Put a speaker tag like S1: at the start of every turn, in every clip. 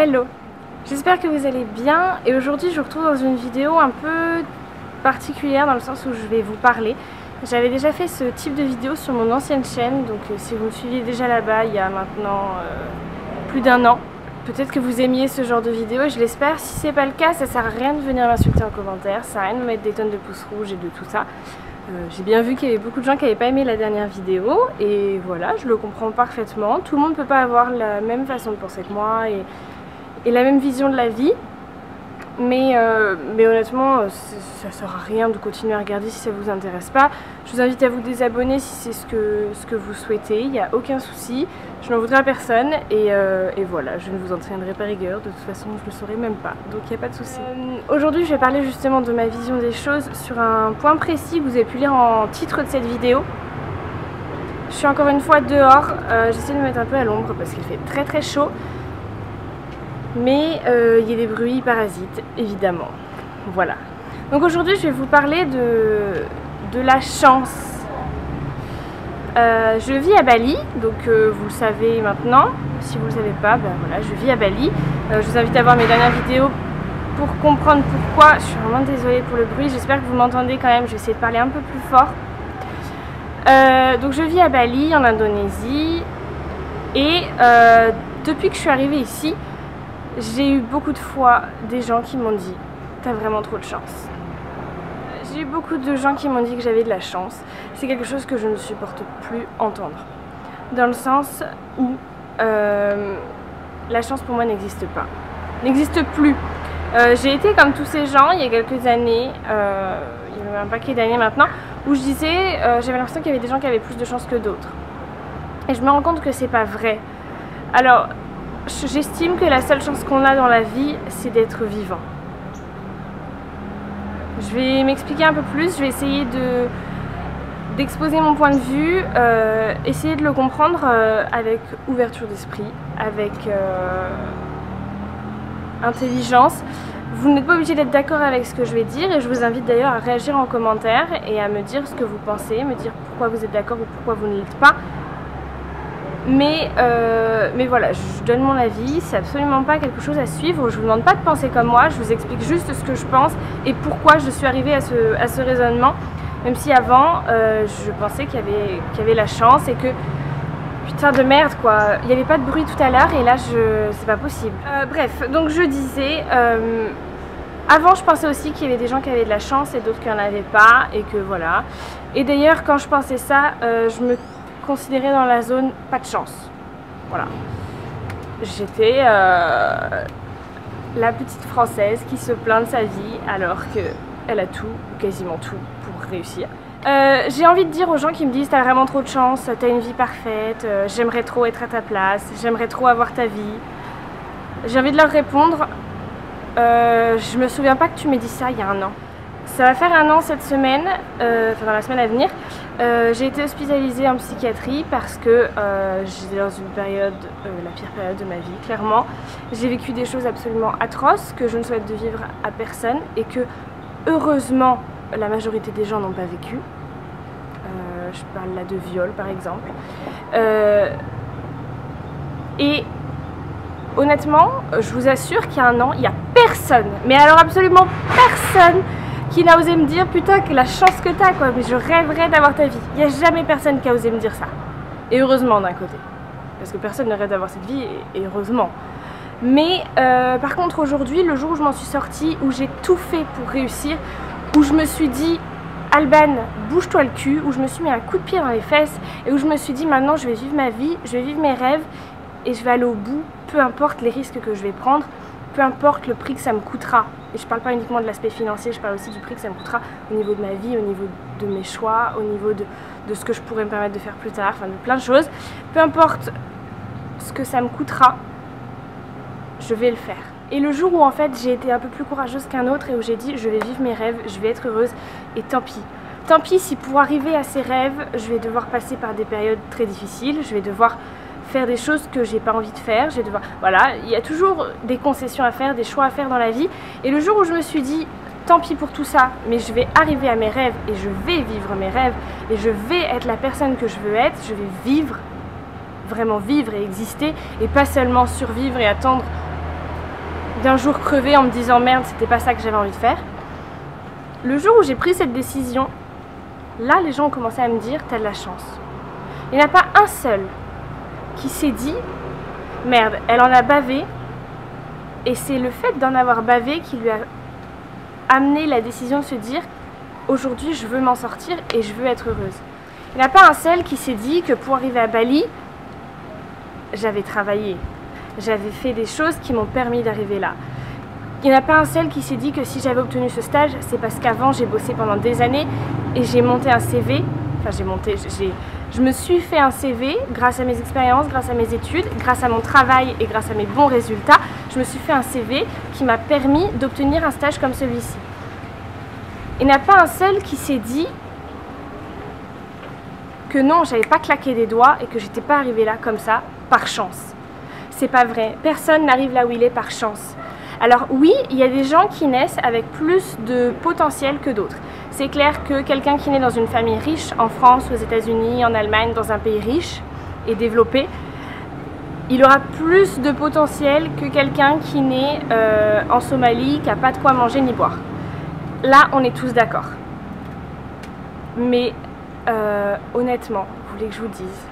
S1: Hello, j'espère que vous allez bien et aujourd'hui je vous retrouve dans une vidéo un peu particulière dans le sens où je vais vous parler. J'avais déjà fait ce type de vidéo sur mon ancienne chaîne, donc si vous me suiviez déjà là-bas il y a maintenant plus d'un an, peut-être que vous aimiez ce genre de vidéo et je l'espère. Si c'est pas le cas, ça sert à rien de venir m'insulter en commentaire, ça sert à rien de me mettre des tonnes de pouces rouges et de tout ça. J'ai bien vu qu'il y avait beaucoup de gens qui n'avaient pas aimé la dernière vidéo et voilà, je le comprends parfaitement. Tout le monde ne peut pas avoir la même façon de penser que moi et la même vision de la vie, mais honnêtement ça ne sert à rien de continuer à regarder si ça ne vous intéresse pas. Je vous invite à vous désabonner si c'est ce que vous souhaitez, il n'y a aucun souci, je n'en voudrais à personne et voilà, je ne vous entraînerai pas rigueur, de toute façon je ne le saurais même pas, donc il n'y a pas de souci. Aujourd'hui je vais parler justement de ma vision des choses sur un point précis que vous avez pu lire en titre de cette vidéo. Je suis encore une fois dehors, j'essaie de me mettre un peu à l'ombre parce qu'il fait très très chaud. Mais il y a des bruits parasites, évidemment. Voilà. Donc aujourd'hui, je vais vous parler de la chance. Je vis à Bali, donc vous le savez maintenant. Si vous ne le savez pas, ben voilà, je vis à Bali. Je vous invite à voir mes dernières vidéos pour comprendre pourquoi. Je suis vraiment désolée pour le bruit, j'espère que vous m'entendez quand même. Je vais essayer de parler un peu plus fort. Donc je vis à Bali, en Indonésie. Et depuis que je suis arrivée ici, j'ai eu beaucoup de fois des gens qui m'ont dit « t'as vraiment trop de chance ». J'ai eu beaucoup de gens qui m'ont dit que j'avais de la chance. C'est quelque chose que je ne supporte plus entendre. Dans le sens où la chance pour moi n'existe pas. N'existe plus. J'ai été comme tous ces gens il y a quelques années, il y avait un paquet d'années maintenant, où je disais, j'avais l'impression qu'il y avait des gens qui avaient plus de chance que d'autres. Et je me rends compte que c'est pas vrai. Alors, j'estime que la seule chance qu'on a dans la vie, c'est d'être vivant. Je vais m'expliquer un peu plus, je vais essayer d'exposer mon point de vue, essayer de le comprendre avec ouverture d'esprit, avec intelligence. Vous n'êtes pas obligé d'être d'accord avec ce que je vais dire et je vous invite d'ailleurs à réagir en commentaire et à me dire ce que vous pensez, me dire pourquoi vous êtes d'accord ou pourquoi vous ne l'êtes pas. Mais voilà, je donne mon avis, c'est absolument pas quelque chose à suivre, je vous demande pas de penser comme moi, je vous explique juste ce que je pense et pourquoi je suis arrivée à ce raisonnement, même si avant je pensais qu'il y avait la chance et que, putain de merde quoi, il n'y avait pas de bruit tout à l'heure et là c'est pas possible. Bref, donc je disais, avant je pensais aussi qu'il y avait des gens qui avaient de la chance et d'autres qui n'en avaient pas et que voilà, et d'ailleurs quand je pensais ça, je me considérée dans la zone pas de chance. Voilà. J'étais la petite française qui se plaint de sa vie alors qu'elle a tout, quasiment tout, pour réussir. J'ai envie de dire aux gens qui me disent t'as vraiment trop de chance, t'as une vie parfaite, j'aimerais trop être à ta place, j'aimerais trop avoir ta vie. J'ai envie de leur répondre, je me souviens pas que tu m'aies dit ça il y a un an. Ça va faire un an cette semaine, enfin dans la semaine à venir. J'ai été hospitalisée en psychiatrie parce que j'étais dans une période, la pire période de ma vie, clairement. J'ai vécu des choses absolument atroces que je ne souhaite de vivre à personne et que, heureusement, la majorité des gens n'ont pas vécu. Je parle là de viol, par exemple. Et honnêtement, je vous assure qu'il y a un an, il n'y a personne, mais alors absolument personne, qui n'a osé me dire putain que la chance que t'as quoi, mais je rêverais d'avoir ta vie. Il n'y a jamais personne qui a osé me dire ça. Et heureusement d'un côté. Parce que personne ne rêve d'avoir cette vie et heureusement. Mais par contre aujourd'hui, le jour où je m'en suis sortie, où j'ai tout fait pour réussir, où je me suis dit Alban, bouge-toi le cul, où je me suis mis un coup de pied dans les fesses et où je me suis dit maintenant je vais vivre ma vie, je vais vivre mes rêves et je vais aller au bout, peu importe les risques que je vais prendre, peu importe le prix que ça me coûtera. Et je parle pas uniquement de l'aspect financier, je parle aussi du prix que ça me coûtera au niveau de ma vie, au niveau de mes choix, au niveau de ce que je pourrais me permettre de faire plus tard, enfin de plein de choses. Peu importe ce que ça me coûtera, je vais le faire. Et le jour où en fait j'ai été un peu plus courageuse qu'un autre et où j'ai dit je vais vivre mes rêves, je vais être heureuse et tant pis. Tant pis si pour arriver à ces rêves, je vais devoir passer par des périodes très difficiles, je vais devoir faire des choses que j'ai pas envie de faire, je vais devoir... Voilà, il y a toujours des concessions à faire, des choix à faire dans la vie. Et le jour où je me suis dit, tant pis pour tout ça, mais je vais arriver à mes rêves et je vais vivre mes rêves et je vais être la personne que je veux être, je vais vivre, vraiment vivre et exister et pas seulement survivre et attendre d'un jour crevé en me disant merde, c'était pas ça que j'avais envie de faire. Le jour où j'ai pris cette décision, là les gens ont commencé à me dire t'as de la chance. Il n'y en a pas un seul qui s'est dit merde, elle en a bavé et c'est le fait d'en avoir bavé qui lui a amené la décision de se dire aujourd'hui je veux m'en sortir et je veux être heureuse. Il n'y en a pas un seul qui s'est dit que pour arriver à Bali, j'avais travaillé, j'avais fait des choses qui m'ont permis d'arriver là. Il n'y en a pas un seul qui s'est dit que si j'avais obtenu ce stage, c'est parce qu'avant j'ai bossé pendant des années et j'ai monté un CV, je me suis fait un CV grâce à mes expériences, grâce à mes études, grâce à mon travail et grâce à mes bons résultats, je me suis fait un CV qui m'a permis d'obtenir un stage comme celui-ci. Il n'y en a pas un seul qui s'est dit que non, j'avais pas claqué des doigts et que j'étais pas arrivée là comme ça, par chance. C'est pas vrai, personne n'arrive là où il est par chance. Alors oui, il y a des gens qui naissent avec plus de potentiel que d'autres. C'est clair que quelqu'un qui naît dans une famille riche, en France, aux États-Unis, en Allemagne, dans un pays riche et développé, il aura plus de potentiel que quelqu'un qui naît en Somalie, qui n'a pas de quoi manger ni boire. Là, on est tous d'accord. Mais honnêtement, vous voulez que je vous dise,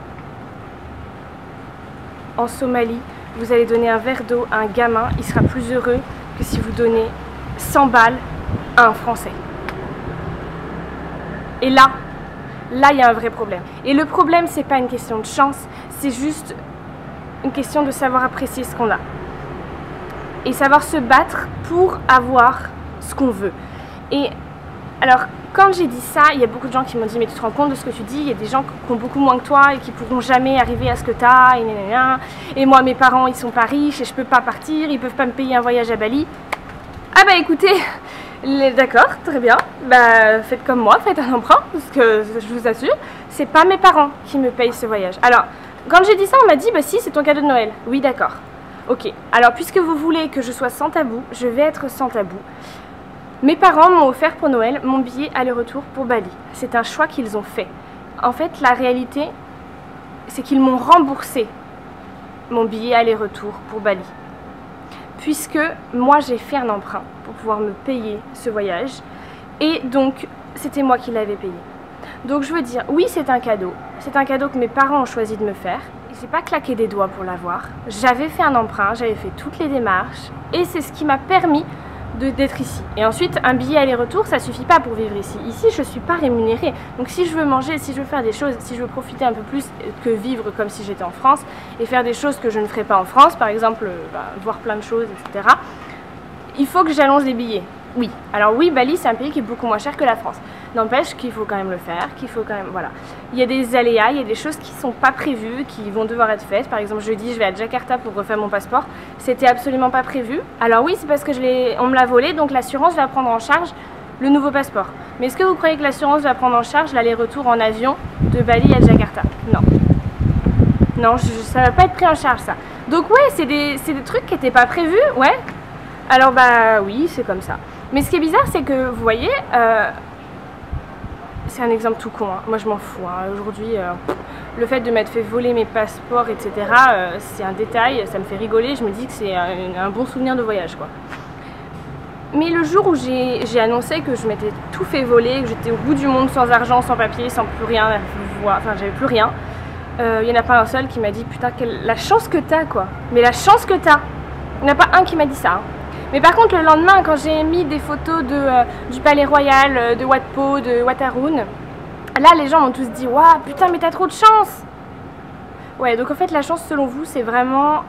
S1: en Somalie, vous allez donner un verre d'eau à un gamin, il sera plus heureux que si vous donnez 100 balles à un Français. Et là, il y a un vrai problème. Et le problème, c'est pas une question de chance, c'est juste une question de savoir apprécier ce qu'on a. Et savoir se battre pour avoir ce qu'on veut. Et alors, quand j'ai dit ça, il y a beaucoup de gens qui m'ont dit mais tu te rends compte de ce que tu dis, il y a des gens qui ont beaucoup moins que toi et qui pourront jamais arriver à ce que tu as, et moi mes parents ils sont pas riches et je peux pas partir, ils peuvent pas me payer un voyage à Bali. Ah bah écoutez, d'accord, très bien, bah faites comme moi, faites un emprunt, parce que je vous assure, c'est pas mes parents qui me payent ce voyage. Alors, quand j'ai dit ça, on m'a dit bah si, c'est ton cadeau de Noël. Oui d'accord, ok, alors puisque vous voulez que je sois sans tabou, je vais être sans tabou. Mes parents m'ont offert pour Noël mon billet aller-retour pour Bali. C'est un choix qu'ils ont fait. En fait, la réalité, c'est qu'ils m'ont remboursé mon billet aller-retour pour Bali. Puisque moi, j'ai fait un emprunt pour pouvoir me payer ce voyage. Et donc, c'était moi qui l'avais payé. Donc, je veux dire, oui, c'est un cadeau. C'est un cadeau que mes parents ont choisi de me faire. Je n'ai pas claqué des doigts pour l'avoir. J'avais fait un emprunt, j'avais fait toutes les démarches. Et c'est ce qui m'a permis d'être ici. Et ensuite, un billet aller-retour, ça suffit pas pour vivre ici. Ici, je suis pas rémunérée. Donc si je veux manger, si je veux faire des choses, si je veux profiter un peu plus que vivre comme si j'étais en France et faire des choses que je ne ferais pas en France, par exemple, voir plein de choses, etc., il faut que j'allonge les billets. Oui. Alors oui, Bali, c'est un pays qui est beaucoup moins cher que la France. N'empêche qu'il faut quand même le faire, qu'il faut quand même... Voilà. Il y a des aléas, il y a des choses qui ne sont pas prévues, qui vont devoir être faites. Par exemple, jeudi, je vais à Jakarta pour refaire mon passeport. C'était absolument pas prévu. Alors oui, c'est parce que on me l'a volé, donc l'assurance va prendre en charge le nouveau passeport. Mais est-ce que vous croyez que l'assurance va prendre en charge l'aller-retour en avion de Bali à Jakarta? Non. Non, ça va pas être pris en charge, ça. Donc ouais, c'est des trucs qui n'étaient pas prévus, ouais. Alors bah oui, c'est comme ça. Mais ce qui est bizarre, c'est que, vous voyez... c'est un exemple tout con, hein. Moi je m'en fous, hein. Aujourd'hui, le fait de m'être fait voler mes passeports, etc., c'est un détail, ça me fait rigoler, je me dis que c'est un bon souvenir de voyage, quoi. Mais le jour où j'ai annoncé que je m'étais tout fait voler, que j'étais au bout du monde sans argent, sans papier, sans plus rien, enfin j'avais plus rien, il n'y en a pas un seul qui m'a dit putain, la chance que t'as, quoi. Mais la chance que t'as, il n'y en a pas un qui m'a dit ça, hein. Mais par contre, le lendemain, quand j'ai mis des photos du Palais Royal, de Wat Po, de Wat Arun, là, les gens m'ont tous dit « Waouh, putain, mais t'as trop de chance !» Ouais, donc en fait, la chance, selon vous, c'est vraiment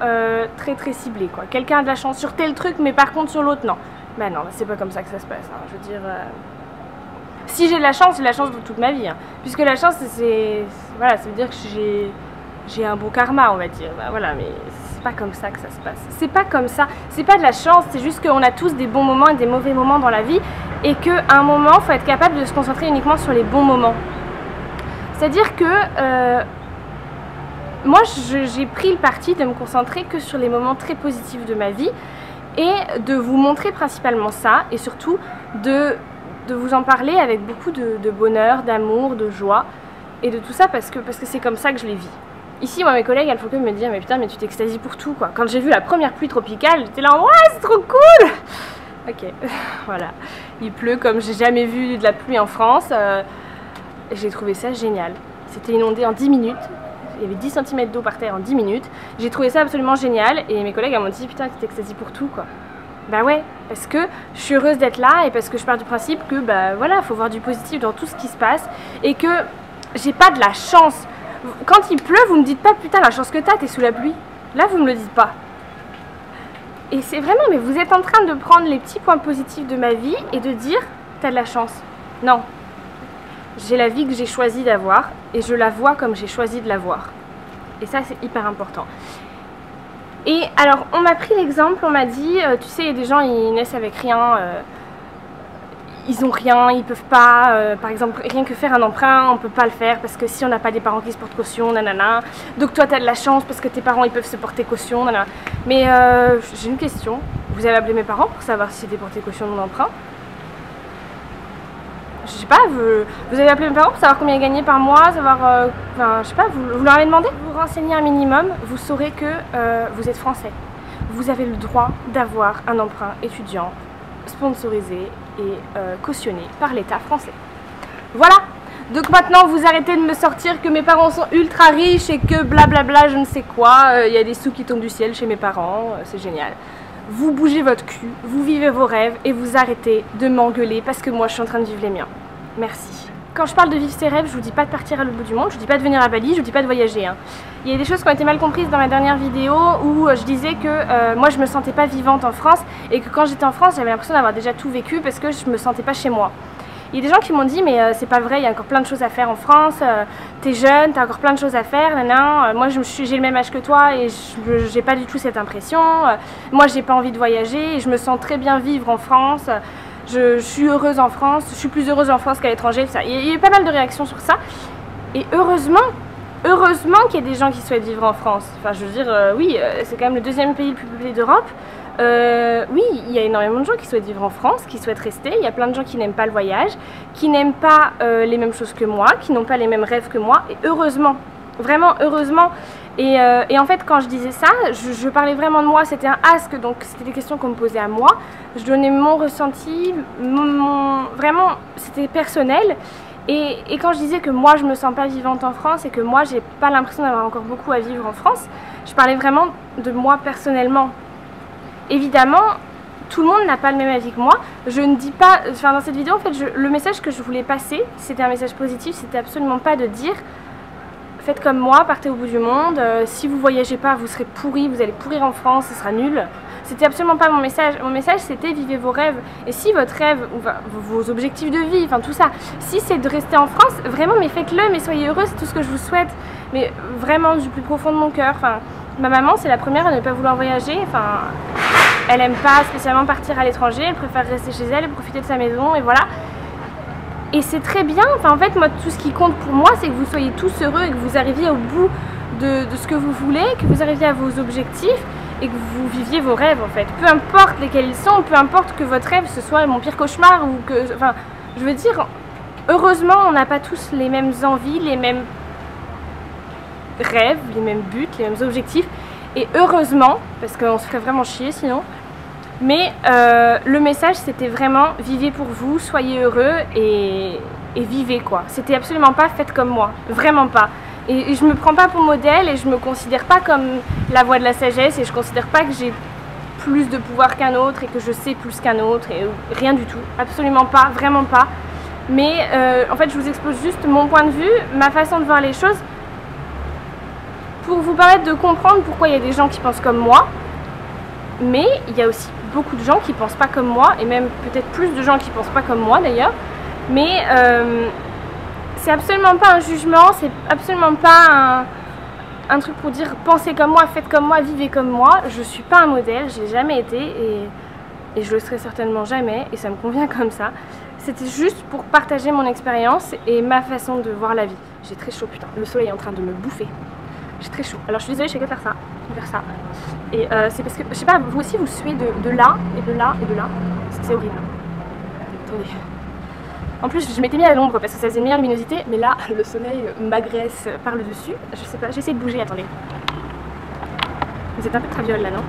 S1: très très ciblé, quoi. Quelqu'un a de la chance sur tel truc, mais par contre, sur l'autre, non. Ben non, c'est pas comme ça que ça se passe, hein. Je veux dire... Si j'ai de la chance, j'ai de la chance de toute ma vie, hein. Puisque la chance, voilà, ça veut dire que j'ai un bon karma, on va dire. Ben, voilà, mais... c'est pas comme ça que ça se passe. C'est pas comme ça. C'est pas de la chance, c'est juste qu'on a tous des bons moments et des mauvais moments dans la vie et qu'à un moment, il faut être capable de se concentrer uniquement sur les bons moments. C'est-à-dire que moi, j'ai pris le parti de me concentrer que sur les moments très positifs de ma vie et de vous montrer principalement ça et surtout de vous en parler avec beaucoup de bonheur, d'amour, de joie et de tout ça parce que c'est comme ça que je les vis. Ici, moi, mes collègues, elles font que me dire, mais putain, mais tu t'extasies pour tout, quoi. Quand j'ai vu la première pluie tropicale, j'étais là, ouais, c'est trop cool. Ok, voilà. Il pleut comme j'ai jamais vu de la pluie en France. J'ai trouvé ça génial. C'était inondé en 10 minutes. Il y avait 10 cm d'eau par terre en 10 minutes. J'ai trouvé ça absolument génial. Et mes collègues m'ont dit, putain, tu t'extasies pour tout, quoi. Bah ouais, parce que je suis heureuse d'être là et parce que je pars du principe que, bah voilà, faut voir du positif dans tout ce qui se passe. Et que j'ai pas de la chance. Quand il pleut, vous me dites pas putain la chance que t'es sous la pluie. Là vous me le dites pas. Et c'est vraiment, mais vous êtes en train de prendre les petits points positifs de ma vie et de dire t'as de la chance. Non. J'ai la vie que j'ai choisi d'avoir et je la vois comme j'ai choisi de la voir. Et ça c'est hyper important. Et alors on m'a pris l'exemple, on m'a dit, tu sais il y a des gens ils naissent avec rien. Ils ont rien, ils peuvent pas, par exemple, rien que faire un emprunt, on peut pas le faire parce que si on n'a pas des parents qui se portent caution, nanana. Donc toi, tu as de la chance parce que tes parents, ils peuvent se porter caution, nanana. Mais j'ai une question. Vous avez appelé mes parents pour savoir si c'était porté caution de mon emprunt? Je sais pas, vous avez appelé mes parents pour savoir combien ils gagnaient par mois, savoir, enfin, je sais pas, vous leur avez demandé? Vous renseignez un minimum, vous saurez que vous êtes français. Vous avez le droit d'avoir un emprunt étudiant sponsorisé et cautionné par l'État français. Voilà. Donc maintenant vous arrêtez de me sortir que mes parents sont ultra riches et que blablabla je ne sais quoi, il y a des sous qui tombent du ciel chez mes parents, c'est génial. Vous bougez votre cul, vous vivez vos rêves et vous arrêtez de m'engueuler parce que moi je suis en train de vivre les miens. Merci. Quand je parle de vivre ses rêves, je vous dis pas de partir à l'autre bout du monde, je vous dis pas de venir à Bali, je vous dis pas de voyager. Hein. Il y a des choses qui ont été mal comprises dans ma dernière vidéo où je disais que moi je me sentais pas vivante en France et que quand j'étais en France j'avais l'impression d'avoir déjà tout vécu parce que je me sentais pas chez moi. Il y a des gens qui m'ont dit mais c'est pas vrai, il y a encore plein de choses à faire en France, t'es jeune, t'as encore plein de choses à faire, moi j'ai le même âge que toi et j'ai pas du tout cette impression, moi j'ai pas envie de voyager et je me sens très bien vivre en France. Je suis heureuse en France, je suis plus heureuse en France qu'à l'étranger. Il y a eu pas mal de réactions sur ça. Et heureusement qu'il y a des gens qui souhaitent vivre en France. Enfin, je veux dire, oui, c'est quand même le deuxième pays le plus peuplé d'Europe. Oui, il y a énormément de gens qui souhaitent vivre en France, qui souhaitent rester. Il y a plein de gens qui n'aiment pas le voyage, qui n'aiment pas les mêmes choses que moi, qui n'ont pas les mêmes rêves que moi. Et heureusement, vraiment heureusement. Et en fait, quand je disais ça, je parlais vraiment de moi. C'était un ask, donc c'était des questions qu'on me posait à moi. Je donnais mon ressenti, vraiment, c'était personnel. Et quand je disais que moi, je me sens pas vivante en France et que moi, j'ai pas l'impression d'avoir encore beaucoup à vivre en France, je parlais vraiment de moi personnellement. Évidemment, tout le monde n'a pas le même avis que moi. Je ne dis pas, enfin dans cette vidéo, en fait, le message que je voulais passer, c'était un message positif. C'était absolument pas de dire faites comme moi, partez au bout du monde, si vous voyagez pas, vous serez pourris, vous allez pourrir en France, ce sera nul. C'était absolument pas mon message. Mon message, c'était vivez vos rêves. Et si votre rêve, ou vos objectifs de vie, enfin tout ça, si c'est de rester en France, vraiment, mais faites-le, mais soyez heureux, c'est tout ce que je vous souhaite. Mais vraiment, du plus profond de mon cœur. Enfin, ma maman, c'est la première à ne pas vouloir voyager. Enfin, elle aime pas spécialement partir à l'étranger, elle préfère rester chez elle et profiter de sa maison, et voilà. Et c'est très bien, enfin en fait moi tout ce qui compte pour moi c'est que vous soyez tous heureux et que vous arriviez au bout de ce que vous voulez, que vous arriviez à vos objectifs et que vous viviez vos rêves en fait. Peu importe lesquels ils sont, peu importe que votre rêve ce soit mon pire cauchemar ou que... Enfin je veux dire, heureusement on n'a pas tous les mêmes envies, les mêmes rêves, les mêmes buts, les mêmes objectifs. Et heureusement, parce qu'on se ferait vraiment chier sinon. Mais le message c'était vraiment vivez pour vous, soyez heureux et vivez quoi. C'était absolument pas faites comme moi, vraiment pas. Et je me prends pas pour modèle et je me considère pas comme la voix de la sagesse et je considère pas que j'ai plus de pouvoir qu'un autre et que je sais plus qu'un autre et rien du tout, absolument pas, vraiment pas. Mais en fait je vous expose juste mon point de vue, ma façon de voir les choses pour vous permettre de comprendre pourquoi il y a des gens qui pensent comme moi. Mais il y a aussi beaucoup de gens qui pensent pas comme moi et même peut-être plus de gens qui pensent pas comme moi d'ailleurs. Mais c'est absolument pas un jugement, c'est absolument pas un truc pour dire pensez comme moi, faites comme moi, vivez comme moi. Je suis pas un modèle, j'ai jamais été et je le serai certainement jamais et ça me convient comme ça. C'était juste pour partager mon expérience et ma façon de voir la vie. J'ai très chaud putain, le soleil est en train de me bouffer. J'ai très chaud. Alors je suis désolée, je fais que faire ça. Et c'est parce que, je sais pas, vous aussi vous suez de là et de là et de là. C'est horrible. Attendez. En plus, je m'étais mis à l'ombre parce que ça faisait une meilleure luminosité, mais là, le soleil m'agresse par le dessus. Je sais pas, j'essaie de bouger, attendez. Vous êtes un peu traviole là, non?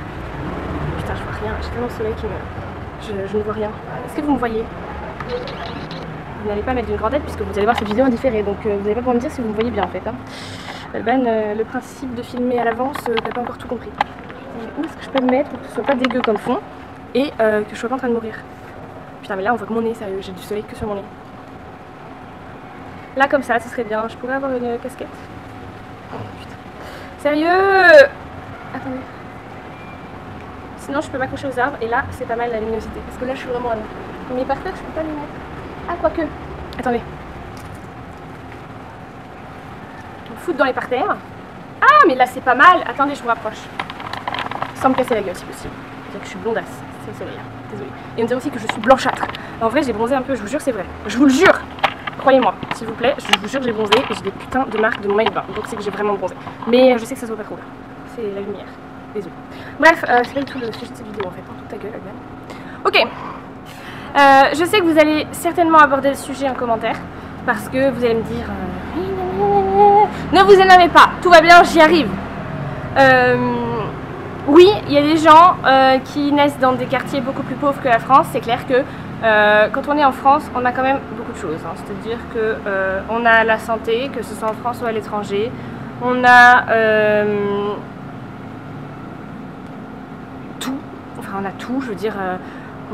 S1: Putain, je vois rien, j'ai tellement le soleil qui me... Je ne vois rien. Est-ce que vous me voyez? Vous n'allez pas mettre d'une grande aide puisque vous allez voir cette vidéo en différé, donc vous n'allez pas pouvoir me dire si vous me voyez bien en fait. Hein. Le principe de filmer à l'avance, t'as pas encore tout compris. Où est-ce que je peux me mettre pour que ce soit pas dégueu comme fond et que je sois pas en train de mourir? Putain, mais là on voit que mon nez, sérieux, j'ai du soleil que sur mon nez. Là comme ça, ce serait bien. Je pourrais avoir une casquette. Oh putain. Sérieux? Attendez. Sinon je peux m'accrocher aux arbres et là c'est pas mal la luminosité. Parce que là je suis vraiment à l'eau. Mais par terre je peux pas les mettre. Ah quoique. Attendez. On me fout dans les parterres. Ah mais là c'est pas mal. Attendez, je vous rapproche. Sans me casser la gueule si possible. C'est-à-dire que je suis blondasse. C'est le soleil là. Désolée. Et on me dit aussi que je suis blanchâtre. En vrai j'ai bronzé un peu, je vous jure c'est vrai. Je vous le jure. Croyez-moi, s'il vous plaît, je vous jure que j'ai bronzé et j'ai des putains de marques de mon maillot de bain. Donc c'est que j'ai vraiment bronzé. Mais je sais que ça se voit pas trop là. C'est la lumière. Désolée. Bref, c'est pas du tout le sujet de cette vidéo en fait. Toute ta gueule, ok. Je sais que vous allez certainement aborder le sujet en commentaire. Parce que vous allez me dire... ne vous énervez pas, tout va bien, j'y arrive. Oui, il y a des gens qui naissent dans des quartiers beaucoup plus pauvres que la France. C'est clair que quand on est en France, on a quand même beaucoup de choses. Hein. C'est-à-dire que on a la santé, que ce soit en France ou à l'étranger. On a tout. Enfin, on a tout. Je veux dire,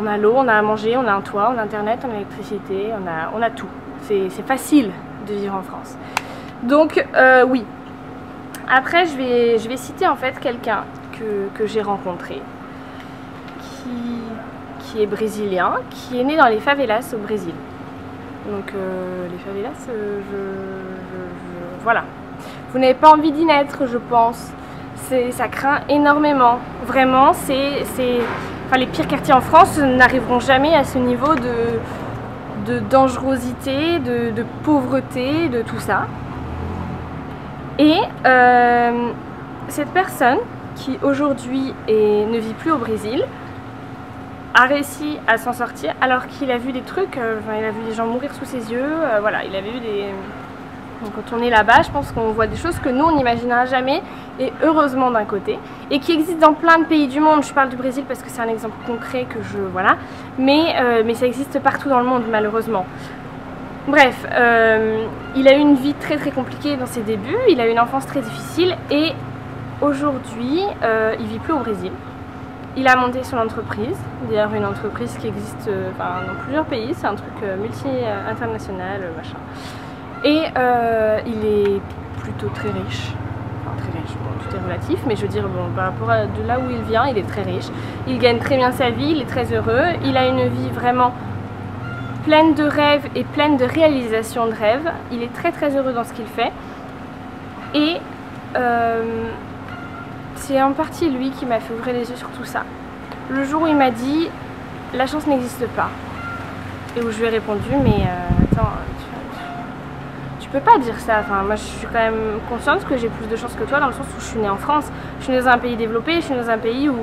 S1: on a l'eau, on a à manger, on a un toit, on a internet, on a l'électricité, on a tout. C'est facile de vivre en France. Donc, oui. Après, je vais citer en fait quelqu'un que j'ai rencontré qui est brésilien, qui est né dans les favelas au Brésil. Donc les favelas, voilà. Vous n'avez pas envie d'y naître, je pense. Ça craint énormément. Vraiment, enfin, les pires quartiers en France n'arriveront jamais à ce niveau de dangerosité, de pauvreté, de tout ça. Et cette personne qui aujourd'hui ne vit plus au Brésil a réussi à s'en sortir alors qu'il a vu des trucs, il a vu des gens mourir sous ses yeux, voilà, il avait vu des... Donc, quand on est là-bas, je pense qu'on voit des choses que nous on n'imaginera jamais, et heureusement d'un côté, et qui existent dans plein de pays du monde. Je parle du Brésil parce que c'est un exemple concret que je... voilà, mais ça existe partout dans le monde malheureusement. Bref, il a eu une vie très très compliquée dans ses débuts, il a eu une enfance très difficile, et aujourd'hui, il vit plus au Brésil. Il a monté son entreprise, d'ailleurs une entreprise qui existe dans plusieurs pays, c'est un truc multi-international, machin. Et il est plutôt très riche, enfin très riche, bon, tout est relatif, mais je veux dire, bon, par rapport à de là où il vient, il est très riche. Il gagne très bien sa vie, il est très heureux, il a une vie vraiment pleine de rêves et pleine de réalisations de rêves. Il est très très heureux dans ce qu'il fait. Et c'est en partie lui qui m'a fait ouvrir les yeux sur tout ça. Le jour où il m'a dit « la chance n'existe pas », et où je lui ai répondu « mais attends, tu peux pas dire ça, enfin, moi je suis quand même consciente que j'ai plus de chance que toi dans le sens où je suis née en France, je suis née dans un pays développé, je suis née dans un pays où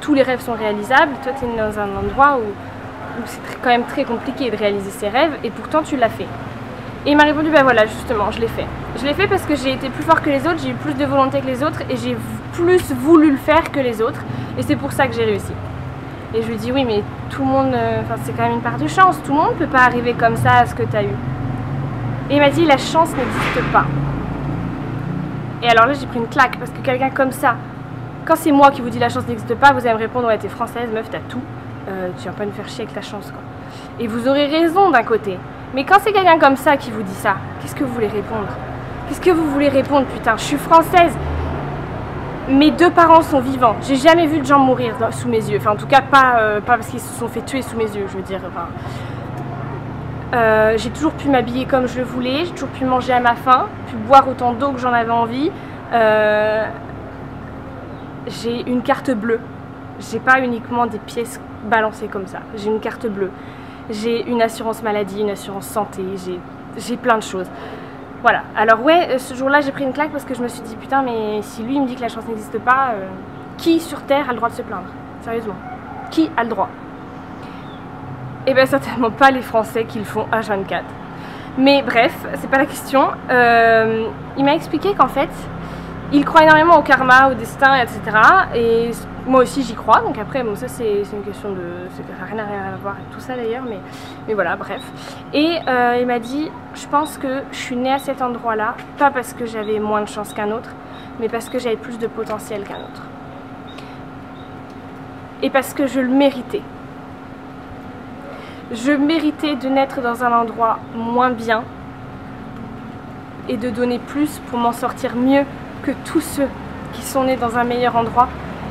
S1: tous les rêves sont réalisables, toi tu es née dans un endroit où c'est quand même très compliqué de réaliser ses rêves et pourtant tu l'as fait. » Et il m'a répondu, ben voilà, justement, je l'ai fait. Je l'ai fait parce que j'ai été plus fort que les autres, j'ai eu plus de volonté que les autres et j'ai plus voulu le faire que les autres. Et c'est pour ça que j'ai réussi. Et je lui dis, oui, mais tout le monde, c'est quand même une part de chance. Tout le monde ne peut pas arriver comme ça à ce que tu as eu. Et il m'a dit, la chance n'existe pas. Et alors là, j'ai pris une claque parce que quelqu'un comme ça, quand c'est moi qui vous dis la chance n'existe pas, vous allez me répondre, ouais, t'es française, meuf, t'as tout. Tu vas pas nous faire chier avec ta chance, quoi. Et vous aurez raison d'un côté. Mais quand c'est quelqu'un comme ça qui vous dit ça, qu'est-ce que vous voulez répondre? Qu'est-ce que vous voulez répondre, putain? Je suis française. Mes deux parents sont vivants. J'ai jamais vu de gens mourir sous mes yeux. Enfin, en tout cas, pas parce qu'ils se sont fait tuer sous mes yeux, je veux dire. Enfin, j'ai toujours pu m'habiller comme je le voulais. J'ai toujours pu manger à ma faim. Pu boire autant d'eau que j'en avais envie. J'ai une carte bleue. J'ai pas uniquement des pièces balancées comme ça. J'ai une carte bleue. J'ai une assurance maladie, une assurance santé, j'ai plein de choses. Voilà, alors ouais, ce jour-là j'ai pris une claque parce que je me suis dit putain mais si lui il me dit que la chance n'existe pas, qui sur terre a le droit de se plaindre? Sérieusement, qui a le droit? Et bien certainement pas les Français qui le font H24. Mais bref, c'est pas la question. Il m'a expliqué qu'en fait, il croit énormément au karma, au destin, etc. Et moi aussi j'y crois, donc après bon, ça c'est une question de... ça n'a rien à voir avec tout ça d'ailleurs, mais voilà, bref. Et il m'a dit, je pense que je suis née à cet endroit-là, pas parce que j'avais moins de chance qu'un autre, mais parce que j'avais plus de potentiel qu'un autre. Et parce que je le méritais. Je méritais de naître dans un endroit moins bien et de donner plus pour m'en sortir mieux que tous ceux qui sont nés dans un meilleur endroit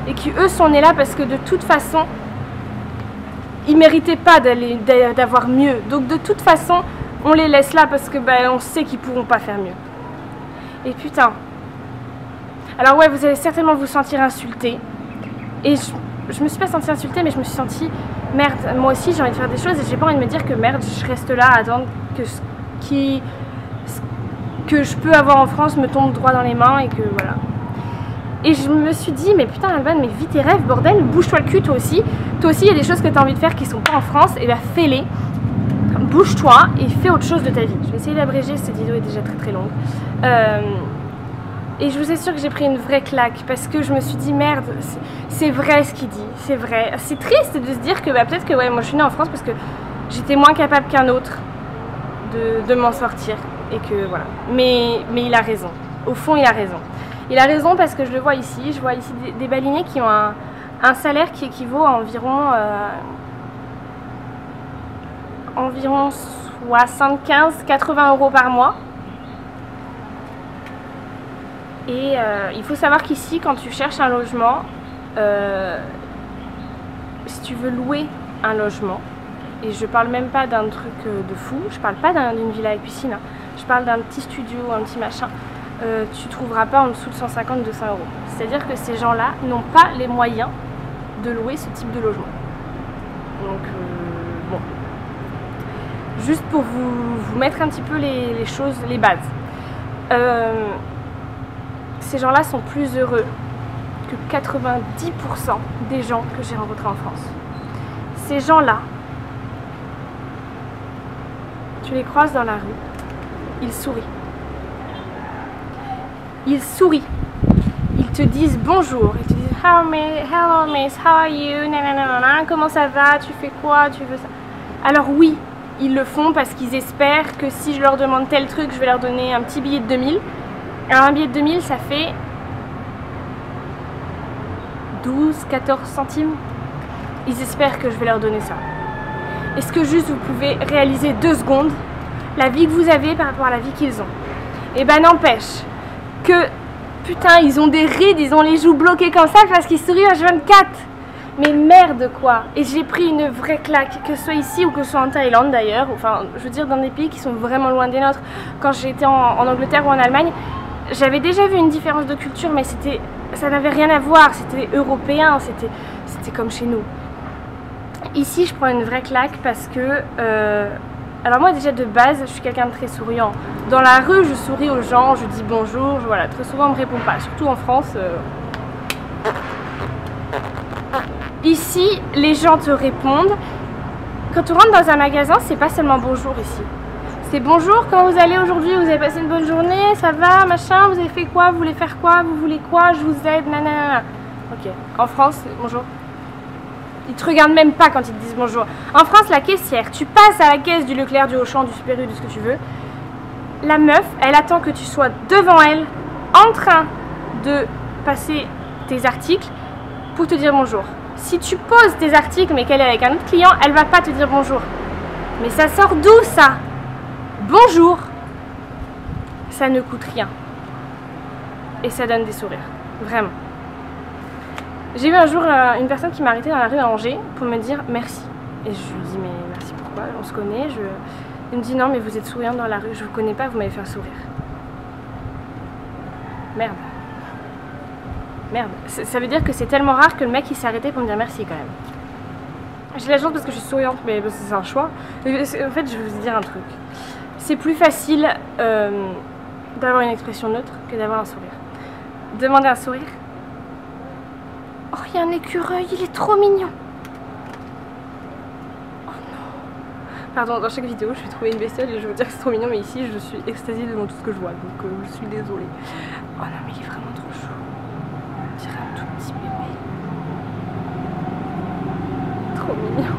S1: et qui eux sont nés là parce que de toute façon ils méritaient pas d'avoir mieux, donc de toute façon on les laisse là parce que on sait qu'ils pourront pas faire mieux. Et putain, alors ouais, vous allez certainement vous sentir insulté, et je me suis pas sentie insultée, mais je me suis sentie merde, moi aussi j'ai envie de faire des choses et j'ai pas envie de me dire que merde, je reste là à attendre que ce que je peux avoir en France me tombe droit dans les mains et que voilà. Et je me suis dit, mais putain Alban, mais vis tes rêves, bordel, bouge-toi le cul toi aussi. Toi aussi il y a des choses que tu as envie de faire qui sont pas en France, et bah fais-les. Bouge-toi et fais autre chose de ta vie. Je vais essayer d'abréger, cette vidéo est déjà très très longue. Et je vous assure que j'ai pris une vraie claque parce que je me suis dit merde, c'est vrai ce qu'il dit, c'est vrai. C'est triste de se dire que peut-être que ouais, moi je suis née en France parce que j'étais moins capable qu'un autre de m'en sortir. Et que voilà. Mais il a raison. Au fond, il a raison. Il a raison parce que je le vois ici. Je vois ici des baliniers qui ont un salaire qui équivaut à environ 75-80 € par mois. Et il faut savoir qu'ici, quand tu cherches un logement, si tu veux louer un logement, et je parle même pas d'un truc de fou, je parle pas d'une villa avec piscine, hein. Je parle d'un petit studio, un petit machin, tu trouveras pas en dessous de 150-200 €. C'est-à-dire que ces gens-là n'ont pas les moyens de louer ce type de logement. Donc bon, juste pour vous mettre un petit peu les choses, les bases. Ces gens-là sont plus heureux que 90% des gens que j'ai rencontrés en France. Ces gens-là, tu les croises dans la rue, ils sourient. Ils sourient. Ils te disent bonjour. Ils te disent hello miss, how are you? Nanana, comment ça va? Tu fais quoi? Tu veux ça? Alors oui, ils le font parce qu'ils espèrent que si je leur demande tel truc, je vais leur donner un petit billet de 2000. Alors un billet de 2000, ça fait 12-14 centimes. Ils espèrent que je vais leur donner ça. Est-ce que juste vous pouvez réaliser 2 secondes la vie que vous avez par rapport à la vie qu'ils ont? Et ben n'empêche que putain, ils ont des rides, ils ont les joues bloquées comme ça parce qu'ils sourient H24. Mais merde quoi. Et j'ai pris une vraie claque, que ce soit ici ou que ce soit en Thaïlande d'ailleurs, enfin je veux dire dans des pays qui sont vraiment loin des nôtres. Quand j'étais en Angleterre ou en Allemagne, j'avais déjà vu une différence de culture, mais ça n'avait rien à voir, c'était européen, c'était comme chez nous. Ici je prends une vraie claque parce que alors moi déjà de base je suis quelqu'un de très souriant. Dans la rue je souris aux gens, je dis bonjour, voilà, très souvent on me répond pas, surtout en France. Ici les gens te répondent. Quand tu rentres dans un magasin, c'est pas seulement bonjour ici. C'est bonjour, comment vous allez aujourd'hui? Vous avez passé une bonne journée? Ça va, machin? Vous avez fait quoi? Vous voulez faire quoi? Vous voulez quoi? Je vous aide, nanana. Ok, en France, bonjour. Ils te regardent même pas quand ils te disent bonjour. En France, la caissière, tu passes à la caisse du Leclerc, du Auchan, du Super U, de ce que tu veux. La meuf, elle attend que tu sois devant elle, en train de passer tes articles pour te dire bonjour. Si tu poses tes articles mais qu'elle est avec un autre client, elle va pas te dire bonjour. Mais ça sort d'où ça? Bonjour. Ça ne coûte rien. Et ça donne des sourires. Vraiment. J'ai eu un jour une personne qui m'a arrêté dans la rue à Angers pour me dire merci. Et je lui dis mais merci pourquoi? On se connaît. Il me dit non mais vous êtes souriante dans la rue, je vous connais pas, vous m'avez fait un sourire. Merde. Merde. Ça veut dire que c'est tellement rare que le mec il s'est arrêté pour me dire merci quand même. J'ai la chance parce que je suis souriante, mais c'est un choix. En fait je vais vous dire un truc. C'est plus facile d'avoir une expression neutre que d'avoir un sourire. Demander un sourire. Oh, il y a un écureuil, il est trop mignon. Oh non. Pardon, dans chaque vidéo, je vais trouver une bestiole et je vais vous dire que c'est trop mignon, mais ici, je suis extasiée devant tout ce que je vois, donc je suis désolée. Oh non, mais il est vraiment trop chaud. On dirait un tout petit bébé. Trop mignon.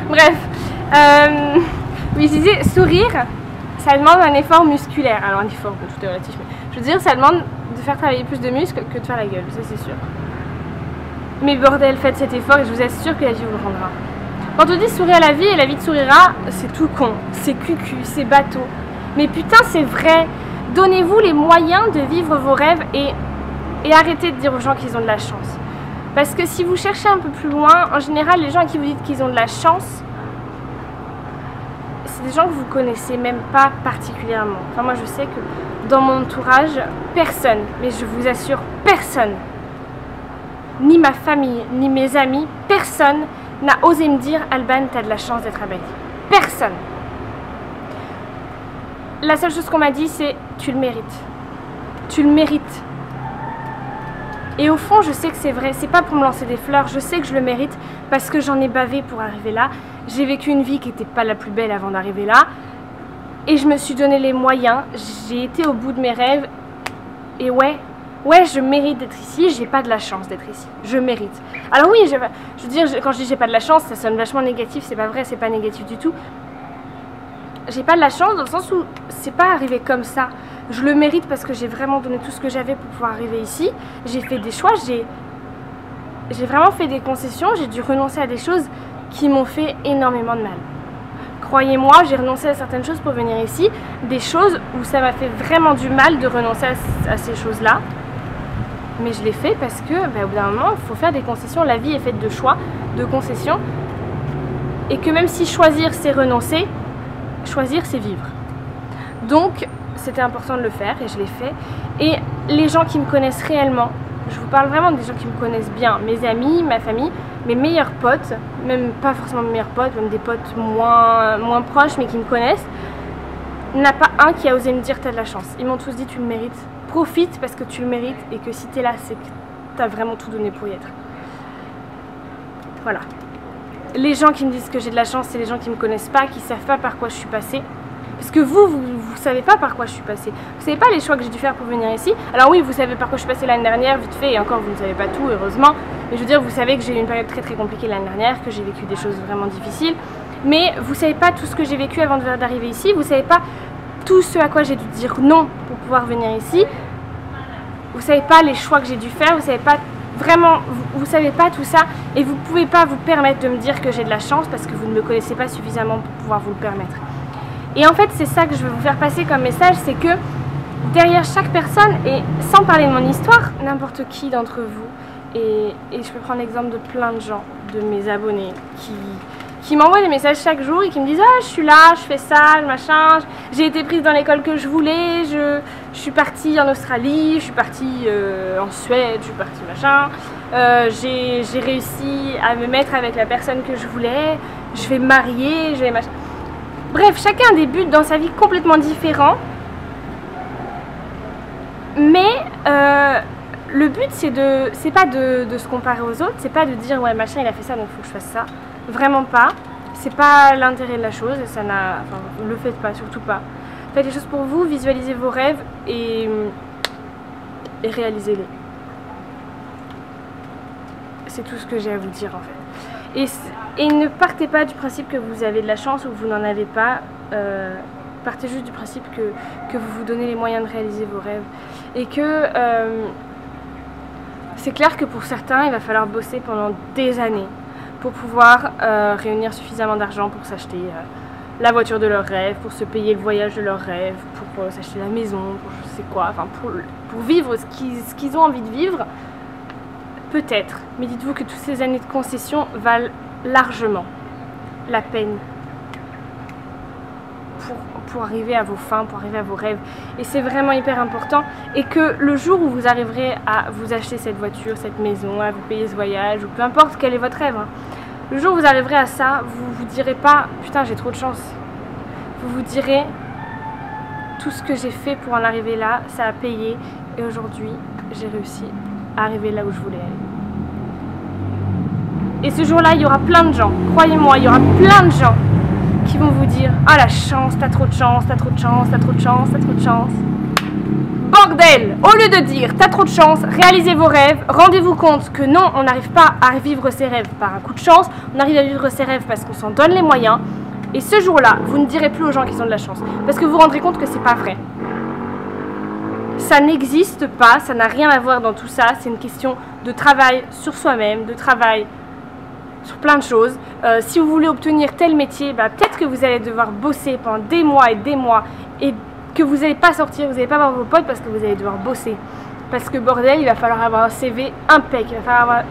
S1: Bref, oui, je disais, sourire, ça demande un effort musculaire. Alors, un effort, tout est relatif, mais je veux dire, ça demande de faire travailler plus de muscles que de faire la gueule, ça c'est sûr. Mais bordel, faites cet effort et je vous assure que la vie vous le rendra. Quand on dit sourire à la vie et la vie te sourira, c'est tout con, c'est cucu, c'est bateau. Mais putain, c'est vrai. Donnez-vous les moyens de vivre vos rêves et arrêtez de dire aux gens qu'ils ont de la chance. Parce que si vous cherchez un peu plus loin, en général, les gens à qui vous dites qu'ils ont de la chance, c'est des gens que vous connaissez même pas particulièrement. Enfin, moi, je sais que dans mon entourage, personne, mais je vous assure, personne, ni ma famille, ni mes amis, personne n'a osé me dire « Alban, t'as de la chance d'être à Bali ». Personne. La seule chose qu'on m'a dit, c'est « Tu le mérites. Tu le mérites. » Et au fond, je sais que c'est vrai. C'est pas pour me lancer des fleurs. Je sais que je le mérite parce que j'en ai bavé pour arriver là. J'ai vécu une vie qui n'était pas la plus belle avant d'arriver là. Et je me suis donné les moyens. J'ai été au bout de mes rêves. Et ouais, je mérite d'être ici, j'ai pas de la chance d'être ici, je mérite. Alors oui, je veux dire, quand je dis j'ai pas de la chance, ça sonne vachement négatif, c'est pas vrai, c'est pas négatif du tout. J'ai pas de la chance dans le sens où c'est pas arrivé comme ça. Je le mérite parce que j'ai vraiment donné tout ce que j'avais pour pouvoir arriver ici. J'ai fait des choix, j'ai vraiment fait des concessions, j'ai dû renoncer à des choses qui m'ont fait énormément de mal. Croyez-moi, j'ai renoncé à certaines choses pour venir ici, des choses où ça m'a fait vraiment du mal de renoncer à ces choses-là. Mais je l'ai fait parce que, au bout d'un moment, il faut faire des concessions. La vie est faite de choix, de concessions. Et que même si choisir, c'est renoncer, choisir, c'est vivre. Donc, c'était important de le faire et je l'ai fait. Et les gens qui me connaissent réellement, je vous parle vraiment des gens qui me connaissent bien, mes amis, ma famille, mes meilleurs potes, même pas forcément mes meilleurs potes, même des potes moins proches mais qui me connaissent, il n'y en a pas un qui a osé me dire t'as de la chance. Ils m'ont tous dit tu le mérites. Profite parce que tu le mérites et que si t'es là, c'est que t'as vraiment tout donné pour y être. Voilà. Les gens qui me disent que j'ai de la chance, c'est les gens qui me connaissent pas, qui savent pas par quoi je suis passée. Parce que vous savez pas par quoi je suis passée. Vous savez pas les choix que j'ai dû faire pour venir ici. Alors oui, vous savez par quoi je suis passée l'année dernière, vite fait, et encore vous ne savez pas tout, heureusement. Mais je veux dire, vous savez que j'ai eu une période très compliquée l'année dernière, que j'ai vécu des choses vraiment difficiles. Mais vous savez pas tout ce que j'ai vécu avant d'arriver ici. Vous savez pas tout ce à quoi j'ai dû dire non pour pouvoir venir ici. Vous savez pas les choix que j'ai dû faire, vous savez pas vraiment, vous savez pas tout ça et vous pouvez pas vous permettre de me dire que j'ai de la chance parce que vous ne me connaissez pas suffisamment pour pouvoir vous le permettre. Et en fait, c'est ça que je veux vous faire passer comme message, c'est que derrière chaque personne, et sans parler de mon histoire, n'importe qui d'entre vous, et je peux prendre l'exemple de plein de gens, de mes abonnés qui m'envoient des messages chaque jour et qui me disent ah je suis là, je fais ça, machin, j'ai été prise dans l'école que je voulais, je suis partie en Australie, je suis partie en Suède, je suis partie machin, j'ai réussi à me mettre avec la personne que je voulais, je vais me marier, je vais machin. Bref, chacun a des buts dans sa vie complètement différents, mais le but c'est pas de se comparer aux autres, c'est pas de dire ouais machin il a fait ça donc il faut que je fasse ça. Vraiment pas, c'est pas l'intérêt de la chose et ça n'a, enfin, ne le faites pas, surtout pas. Faites les choses pour vous, visualisez vos rêves et réalisez-les. C'est tout ce que j'ai à vous dire en fait. Et ne partez pas du principe que vous avez de la chance ou que vous n'en avez pas. Partez juste du principe que vous vous donnez les moyens de réaliser vos rêves. Et que c'est clair que pour certains, il va falloir bosser pendant des années pour pouvoir réunir suffisamment d'argent pour s'acheter la voiture de leurs rêves, pour se payer le voyage de leurs rêves, pour s'acheter la maison, pour je sais quoi, enfin pour vivre ce qu'ils ont envie de vivre, peut-être. Mais dites-vous que toutes ces années de concession valent largement la peine pour arriver à vos fins, pour arriver à vos rêves. Et c'est vraiment hyper important. Et que le jour où vous arriverez à vous acheter cette voiture, cette maison, à vous payer ce voyage, ou peu importe quel est votre rêve, hein, le jour où vous arriverez à ça, vous vous direz pas « Putain, j'ai trop de chance ». Vous vous direz « Tout ce que j'ai fait pour en arriver là, ça a payé. Et aujourd'hui, j'ai réussi à arriver là où je voulais aller ». Et ce jour-là, il y aura plein de gens, croyez-moi, il y aura plein de gens qui vont vous dire « Ah la chance, t'as trop de chance, t'as trop de chance, t'as trop de chance, t'as trop de chance ». Bordel! Au lieu de dire « T'as trop de chance, réalisez vos rêves », rendez-vous compte que non, on n'arrive pas à vivre ses rêves par un coup de chance, on arrive à vivre ses rêves parce qu'on s'en donne les moyens. Et ce jour-là, vous ne direz plus aux gens qu'ils ont de la chance, parce que vous vous rendrez compte que c'est pas vrai. Ça n'existe pas, ça n'a rien à voir dans tout ça, c'est une question de travail sur soi-même, de travail sur plein de choses. Si vous voulez obtenir tel métier, bah, peut-être que vous allez devoir bosser pendant des mois et que vous n'allez pas sortir, vous n'allez pas voir vos potes parce que vous allez devoir bosser. Parce que bordel, il va falloir avoir un CV impec, il va falloir avoir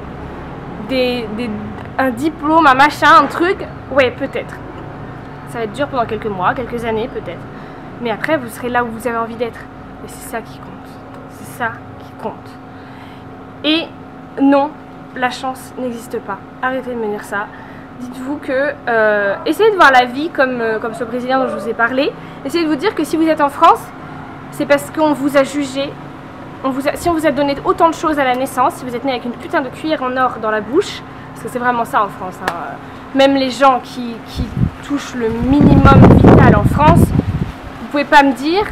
S1: un diplôme, un machin, un truc. Ouais, peut-être. Ça va être dur pendant quelques mois, quelques années peut-être. Mais après, vous serez là où vous avez envie d'être. Et c'est ça qui compte. C'est ça qui compte. Et non, la chance n'existe pas. Arrêtez de me dire ça. Dites-vous que... essayez de voir la vie comme ce Brésilien dont je vous ai parlé. Essayez de vous dire que si vous êtes en France, c'est parce qu'on vous a jugé. Si on vous a donné autant de choses à la naissance, si vous êtes né avec une putain de cuillère en or dans la bouche, parce que c'est vraiment ça en France, hein. Même les gens qui touchent le minimum vital en France, vous pouvez pas me dire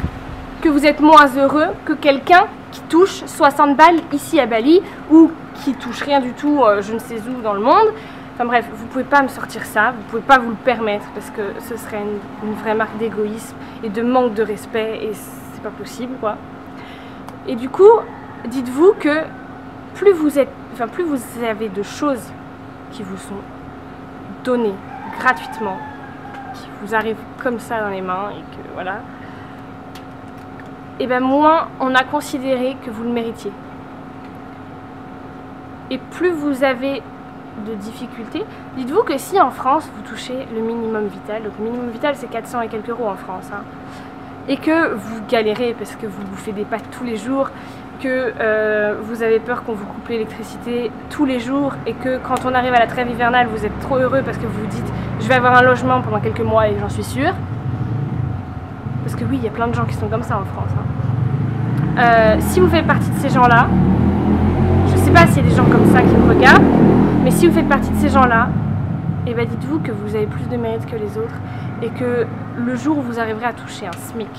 S1: que vous êtes moins heureux que quelqu'un qui touche 60 balles ici à Bali ou qui touche rien du tout je ne sais où dans le monde. Enfin bref, vous pouvez pas me sortir ça, vous pouvez pas vous le permettre parce que ce serait une vraie marque d'égoïsme et de manque de respect et c'est pas possible quoi. Et du coup, dites-vous que plus vous avez de choses qui vous sont données gratuitement, qui vous arrivent comme ça dans les mains et que voilà, et bien moins on a considéré que vous le méritiez. Et plus vous avez de difficultés, dites-vous que si en France vous touchez le minimum vital, donc le minimum vital c'est 400 et quelques euros en France, hein, et que vous galérez parce que vous bouffez des pâtes tous les jours, que vous avez peur qu'on vous coupe l'électricité tous les jours et que quand on arrive à la trêve hivernale vous êtes trop heureux parce que vous vous dites je vais avoir un logement pendant quelques mois et j'en suis sûre. Parce que oui, il y a plein de gens qui sont comme ça en France. Hein. Si vous faites partie de ces gens-là, je sais pas s'il y a des gens comme ça qui me regardent, mais si vous faites partie de ces gens-là, eh ben dites-vous que vous avez plus de mérite que les autres et que le jour où vous arriverez à toucher un SMIC,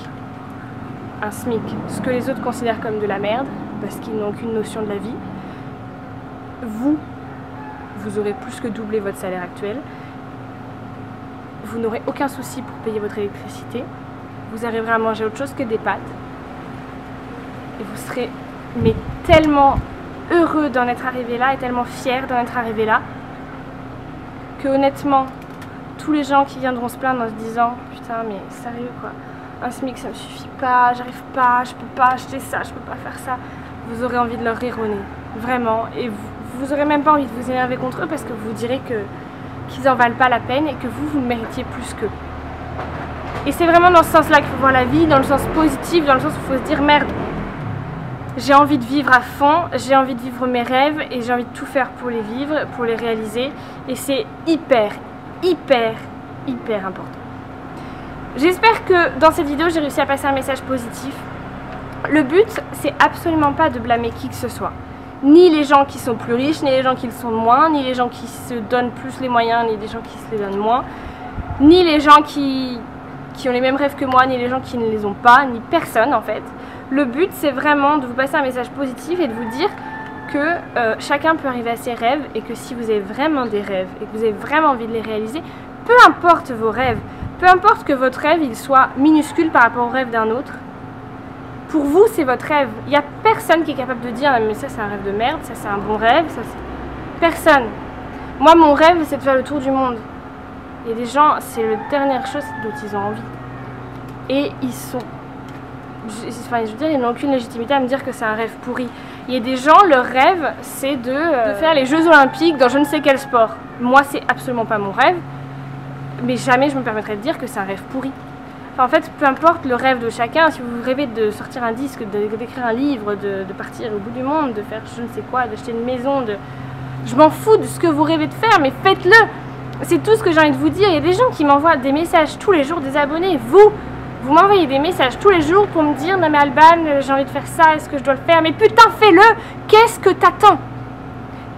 S1: ce que les autres considèrent comme de la merde, parce qu'ils n'ont aucune notion de la vie, vous aurez plus que doublé votre salaire actuel, vous n'aurez aucun souci pour payer votre électricité, vous arriverez à manger autre chose que des pâtes, et vous serez mais tellement heureux d'en être arrivé là, et tellement fier d'en être arrivé là, que honnêtement, tous les gens qui viendront se plaindre en se disant « Putain, mais sérieux quoi, un SMIC ça me suffit pas, j'arrive pas, je peux pas acheter ça, je peux pas faire ça », vous aurez envie de leur rire au nez, vraiment, et vous aurez même pas envie de vous énerver contre eux parce que vous direz qu'ils en valent pas la peine et que vous le méritiez plus qu'eux. Et c'est vraiment dans ce sens-là qu'il faut voir la vie, dans le sens positif, dans le sens où il faut se dire « Merde, j'ai envie de vivre à fond, j'ai envie de vivre mes rêves et j'ai envie de tout faire pour les vivre, pour les réaliser. » Et c'est hyper important. J'espère que dans cette vidéo, j'ai réussi à passer un message positif. Le but, c'est absolument pas de blâmer qui que ce soit. Ni les gens qui sont plus riches, ni les gens qui le sont moins, ni les gens qui se donnent plus les moyens, ni les gens qui se les donnent moins, ni les gens qui ont les mêmes rêves que moi, ni les gens qui ne les ont pas, ni personne en fait. Le but, c'est vraiment de vous passer un message positif et de vous dire que chacun peut arriver à ses rêves et que si vous avez vraiment des rêves et que vous avez vraiment envie de les réaliser, peu importe vos rêves, peu importe que votre rêve il soit minuscule par rapport au rêve d'un autre, pour vous c'est votre rêve. Il n'y a personne qui est capable de dire mais ça c'est un rêve de merde, ça c'est un bon rêve, ça c'est... Personne. Moi mon rêve c'est de faire le tour du monde. Il y a des gens, c'est la dernière chose dont ils ont envie. Et ils sont... Enfin, je veux dire, ils n'ont aucune légitimité à me dire que c'est un rêve pourri. Il y a des gens, leur rêve, c'est de faire les Jeux Olympiques dans je ne sais quel sport. Moi, c'est absolument pas mon rêve, mais jamais je me permettrais de dire que c'est un rêve pourri. Enfin, en fait, peu importe le rêve de chacun, si vous rêvez de sortir un disque, d'écrire un livre, de partir au bout du monde, de faire je ne sais quoi, d'acheter une maison, je m'en fous de ce que vous rêvez de faire, mais faites-le. C'est tout ce que j'ai envie de vous dire. Il y a des gens qui m'envoient des messages tous les jours, des abonnés, vous m'envoyez des messages tous les jours pour me dire « Non mais Alban, j'ai envie de faire ça, est-ce que je dois le faire ?» Mais putain, fais-le! Qu'est-ce que t'attends?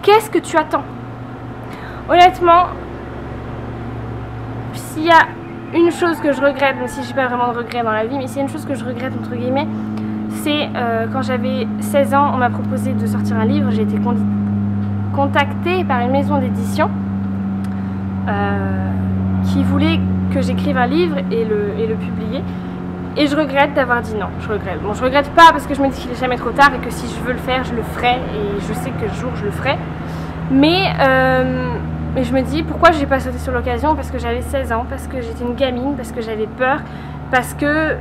S1: Qu'est-ce que tu attends? Honnêtement, s'il y a une chose que je regrette, même si j'ai pas vraiment de regrets dans la vie, mais c'est une chose que je regrette entre guillemets, c'est quand j'avais 16 ans, on m'a proposé de sortir un livre, j'ai été contactée par une maison d'édition qui voulait que j'écrive un livre et le publier. Et je regrette d'avoir dit non, je regrette. Bon, je regrette pas parce que je me dis qu'il est jamais trop tard et que si je veux le faire, je le ferai et je sais que le jour je le ferai. Mais je me dis pourquoi j'ai pas sauté sur l'occasion, parce que j'avais 16 ans, parce que j'étais une gamine, parce que j'avais peur, parce que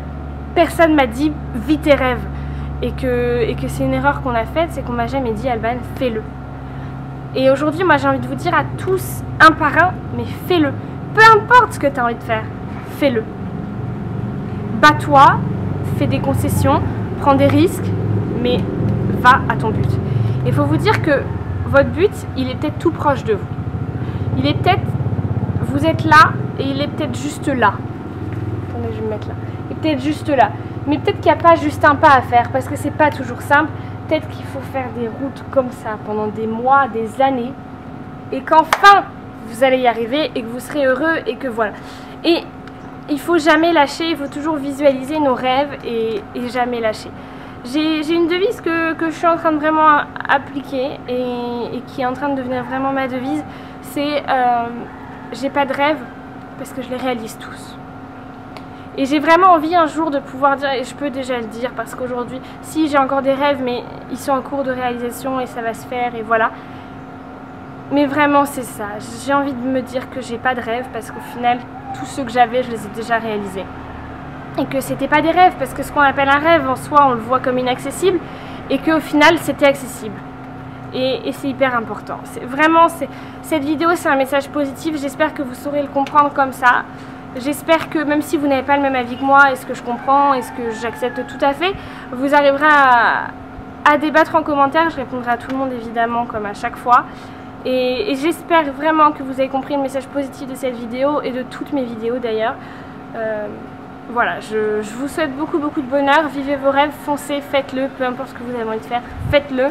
S1: personne m'a dit vis tes rêves. Et que c'est une erreur qu'on a faite, c'est qu'on m'a jamais dit Alban, fais-le. Et aujourd'hui, moi j'ai envie de vous dire à tous, un par un, mais fais-le. Peu importe ce que tu as envie de faire, fais-le. Bats-toi, fais des concessions, prends des risques, mais va à ton but. Il faut vous dire que votre but, il est peut-être tout proche de vous. Il est peut-être, vous êtes là et il est peut-être juste là. Attendez, je vais me mettre là. Il est peut-être juste là. Mais peut-être qu'il n'y a pas juste un pas à faire parce que c'est pas toujours simple. Peut-être qu'il faut faire des routes comme ça pendant des mois, des années. Et qu'enfin, vous allez y arriver et que vous serez heureux et que voilà. Et il faut jamais lâcher, il faut toujours visualiser nos rêves et jamais lâcher. J'ai une devise que je suis en train de vraiment appliquer et qui est en train de devenir vraiment ma devise. C'est j'ai pas de rêve parce que je les réalise tous. Et j'ai vraiment envie un jour de pouvoir dire, et je peux déjà le dire parce qu'aujourd'hui, si j'ai encore des rêves, mais ils sont en cours de réalisation et ça va se faire et voilà. Mais vraiment c'est ça, j'ai envie de me dire que j'ai pas de rêve parce qu'au final, tous ceux que j'avais, je les ai déjà réalisés. Et que c'était pas des rêves, parce que ce qu'on appelle un rêve, en soi, on le voit comme inaccessible, et qu'au final, c'était accessible. Et c'est hyper important. Cette vidéo, c'est un message positif, j'espère que vous saurez le comprendre comme ça. J'espère que même si vous n'avez pas le même avis que moi, et ce que je comprends, et ce que j'accepte tout à fait, vous arriverez à débattre en commentaire, je répondrai à tout le monde évidemment, comme à chaque fois. Et j'espère vraiment que vous avez compris le message positif de cette vidéo et de toutes mes vidéos d'ailleurs. Voilà, je vous souhaite beaucoup de bonheur, vivez vos rêves, foncez, faites-le, peu importe ce que vous avez envie de faire, faites-le.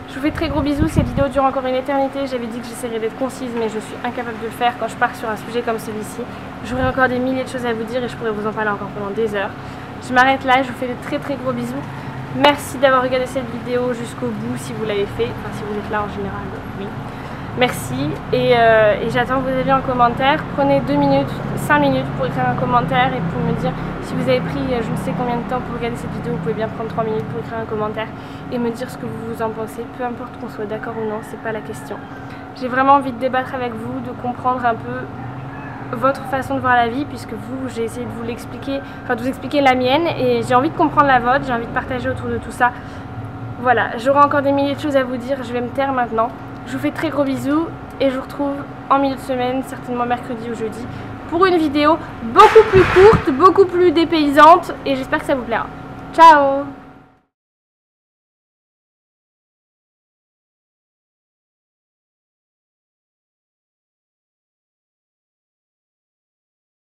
S1: Je vous fais très gros bisous, cette vidéo dure encore une éternité, j'avais dit que j'essaierais d'être concise mais je suis incapable de le faire quand je pars sur un sujet comme celui-ci. J'aurai encore des milliers de choses à vous dire et je pourrais vous en parler encore pendant des heures. Je m'arrête là, je vous fais de très gros bisous. Merci d'avoir regardé cette vidéo jusqu'au bout si vous l'avez fait, enfin si vous êtes là en général, oui. Merci et j'attends vos avis en commentaire. Prenez 2 minutes, 5 minutes pour écrire un commentaire et pour me dire si vous avez pris je ne sais combien de temps pour regarder cette vidéo. Vous pouvez bien prendre 3 minutes pour écrire un commentaire et me dire ce que vous en pensez. Peu importe qu'on soit d'accord ou non, c'est pas la question. J'ai vraiment envie de débattre avec vous, de comprendre un peu votre façon de voir la vie, puisque vous, j'ai essayé de vous l'expliquer, enfin de vous expliquer la mienne et j'ai envie de comprendre la vôtre, j'ai envie de partager autour de tout ça. Voilà, j'aurai encore des milliers de choses à vous dire, je vais me taire maintenant. Je vous fais très gros bisous et je vous retrouve en milieu de semaine, certainement mercredi ou jeudi, pour une vidéo beaucoup plus courte, beaucoup plus dépaysante et j'espère que ça vous plaira. Ciao!